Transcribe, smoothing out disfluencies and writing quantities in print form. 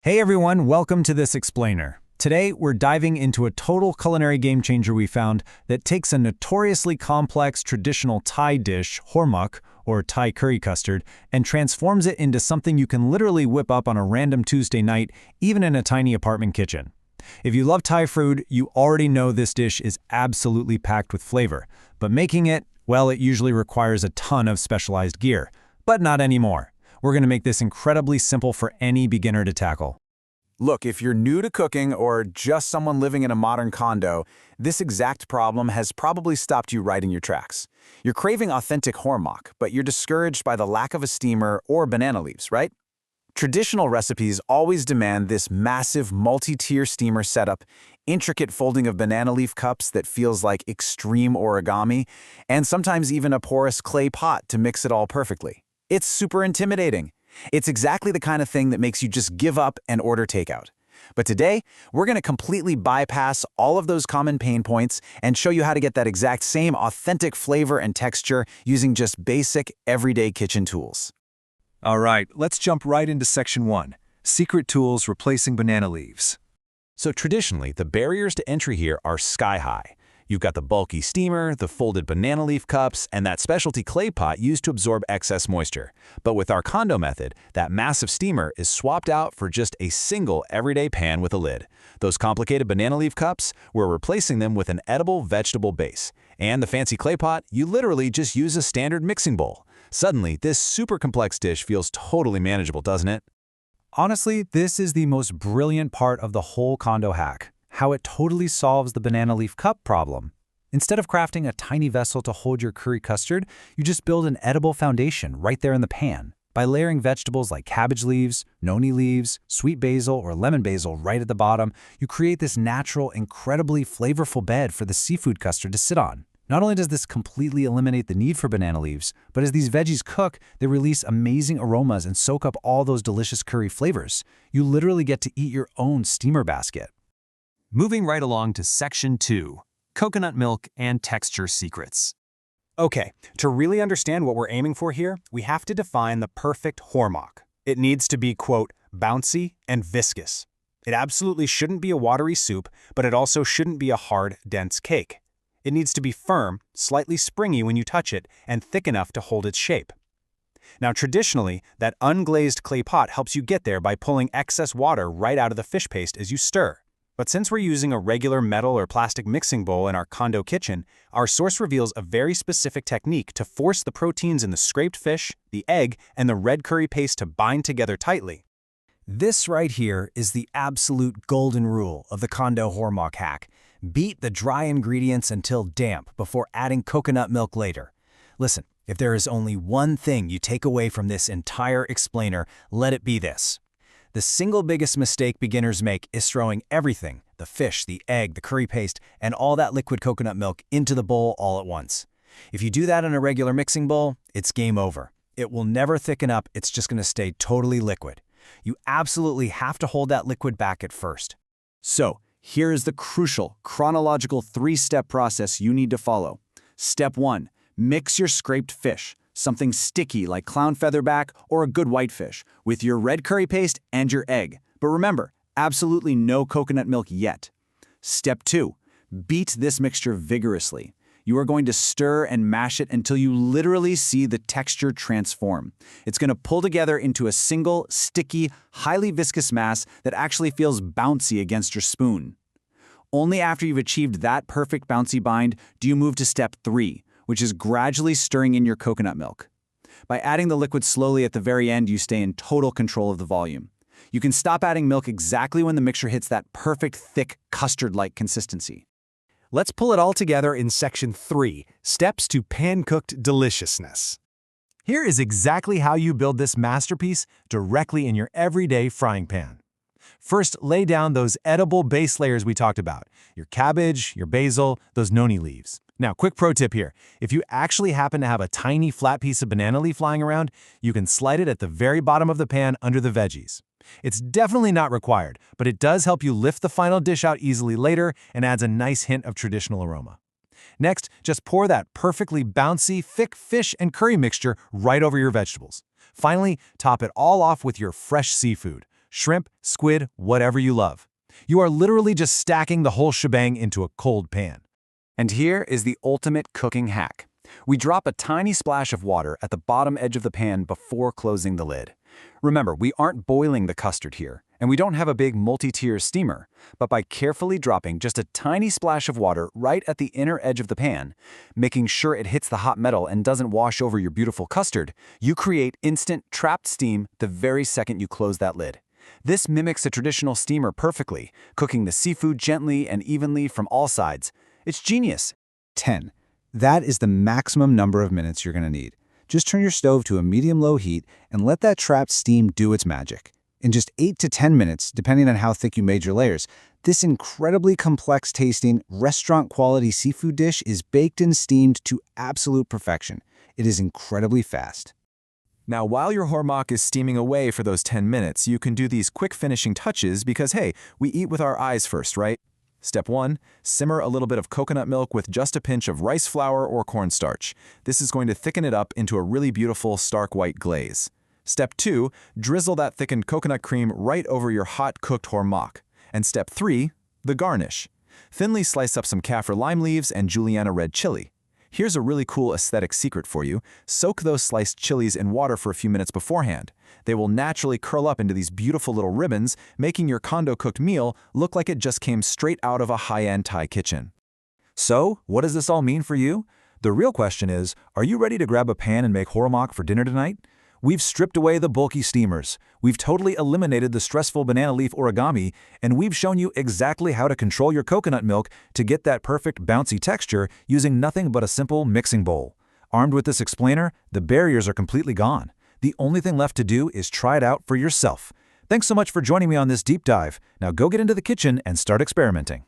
Hey everyone, welcome to this explainer. Today, we're diving into a total culinary game changer we found that takes a notoriously complex traditional Thai dish, hor mok, or Thai curry custard, and transforms it into something you can literally whip up on a random Tuesday night, even in a tiny apartment kitchen. If you love Thai food, you already know this dish is absolutely packed with flavor. But making it, well, it usually requires a ton of specialized gear. But not anymore. We're going to make this incredibly simple for any beginner to tackle. Look, if you're new to cooking or just someone living in a modern condo, this exact problem has probably stopped you right in your tracks. You're craving authentic hor mok, but you're discouraged by the lack of a steamer or banana leaves, right? Traditional recipes always demand this massive multi-tier steamer setup, intricate folding of banana leaf cups that feels like extreme origami, and sometimes even a porous clay pot to mix it all perfectly. It's super intimidating. It's exactly the kind of thing that makes you just give up and order takeout. But today, we're going to completely bypass all of those common pain points and show you how to get that exact same authentic flavor and texture using just basic, everyday kitchen tools. All right, let's jump right into Section 1, Secret Tools Replacing Banana Leaves. So traditionally, the barriers to entry here are sky high. You've got the bulky steamer, the folded banana leaf cups, and that specialty clay pot used to absorb excess moisture. But with our condo method, that massive steamer is swapped out for just a single everyday pan with a lid. Those complicated banana leaf cups, we're replacing them with an edible vegetable base. And the fancy clay pot, you literally just use a standard mixing bowl. Suddenly, this super complex dish feels totally manageable, doesn't it? Honestly, this is the most brilliant part of the whole condo hack. How it totally solves the banana leaf cup problem. Instead of crafting a tiny vessel to hold your curry custard, you just build an edible foundation right there in the pan. By layering vegetables like cabbage leaves, noni leaves, sweet basil, or lemon basil right at the bottom, you create this natural, incredibly flavorful bed for the seafood custard to sit on. Not only does this completely eliminate the need for banana leaves, but as these veggies cook, they release amazing aromas and soak up all those delicious curry flavors. You literally get to eat your own steamer basket. Moving right along to Section 2, Coconut Milk and Texture Secrets. Okay, to really understand what we're aiming for here, we have to define the perfect hor mok. It needs to be, quote, bouncy and viscous. It absolutely shouldn't be a watery soup, but it also shouldn't be a hard, dense cake. It needs to be firm, slightly springy when you touch it, and thick enough to hold its shape. Now, traditionally, that unglazed clay pot helps you get there by pulling excess water right out of the fish paste as you stir. But since we're using a regular metal or plastic mixing bowl in our condo kitchen, our source reveals a very specific technique to force the proteins in the scraped fish, the egg, and the red curry paste to bind together tightly. This right here is the absolute golden rule of the condo hor mok hack. Beat the dry ingredients until damp before adding coconut milk later. Listen, if there is only one thing you take away from this entire explainer, let it be this. The single biggest mistake beginners make is throwing everything, the fish, the egg, the curry paste, and all that liquid coconut milk into the bowl all at once. If you do that in a regular mixing bowl, it's game over. It will never thicken up, it's just going to stay totally liquid. You absolutely have to hold that liquid back at first. So, here is the crucial, chronological three-step process you need to follow. Step 1. Mix your scraped fish, something sticky like clown featherback or a good whitefish, with your red curry paste and your egg. But remember, absolutely no coconut milk yet. Step 2. Beat this mixture vigorously. You are going to stir and mash it until you literally see the texture transform. It's going to pull together into a single, sticky, highly viscous mass that actually feels bouncy against your spoon. Only after you've achieved that perfect bouncy bind do you move to Step 3, which is gradually stirring in your coconut milk. By adding the liquid slowly at the very end, you stay in total control of the volume. You can stop adding milk exactly when the mixture hits that perfect, thick, custard-like consistency. Let's pull it all together in Section 3, Steps to Pan-Cooked Deliciousness. Here is exactly how you build this masterpiece directly in your everyday frying pan. First, lay down those edible base layers we talked about, your cabbage, your basil, those noni leaves. Now, quick pro tip here. If you actually happen to have a tiny flat piece of banana leaf lying around, you can slide it at the very bottom of the pan under the veggies. It's definitely not required, but it does help you lift the final dish out easily later and adds a nice hint of traditional aroma. Next, just pour that perfectly bouncy, thick fish and curry mixture right over your vegetables. Finally, top it all off with your fresh seafood. shrimp, squid, whatever you love. You are literally just stacking the whole shebang into a cold pan. And here is the ultimate cooking hack. We drop a tiny splash of water at the bottom edge of the pan before closing the lid. Remember, we aren't boiling the custard here, and we don't have a big multi-tier steamer, but by carefully dropping just a tiny splash of water right at the inner edge of the pan, making sure it hits the hot metal and doesn't wash over your beautiful custard, you create instant trapped steam the very second you close that lid. This mimics a traditional steamer perfectly, cooking the seafood gently and evenly from all sides. It's genius. 10. That is the maximum number of minutes you're going to need. Just turn your stove to a medium-low heat and let that trapped steam do its magic. In just 8 to 10 minutes, depending on how thick you made your layers, this incredibly complex-tasting, restaurant-quality seafood dish is baked and steamed to absolute perfection. It is incredibly fast. Now, while your hor mok is steaming away for those 10 minutes, you can do these quick finishing touches because, hey, we eat with our eyes first, right? Step 1. Simmer a little bit of coconut milk with just a pinch of rice flour or cornstarch. This is going to thicken it up into a really beautiful stark white glaze. Step 2. Drizzle that thickened coconut cream right over your hot cooked hor mok. And step 3. The garnish. Thinly slice up some kaffir lime leaves and juliana red chili. Here's a really cool aesthetic secret for you. Soak those sliced chilies in water for a few minutes beforehand. They will naturally curl up into these beautiful little ribbons, making your condo-cooked meal look like it just came straight out of a high-end Thai kitchen. So, what does this all mean for you? The real question is, are you ready to grab a pan and make hor mok for dinner tonight? We've stripped away the bulky steamers, we've totally eliminated the stressful banana leaf origami, and we've shown you exactly how to control your coconut milk to get that perfect bouncy texture using nothing but a simple mixing bowl. Armed with this explainer, the barriers are completely gone. The only thing left to do is try it out for yourself. Thanks so much for joining me on this deep dive. Now go get into the kitchen and start experimenting.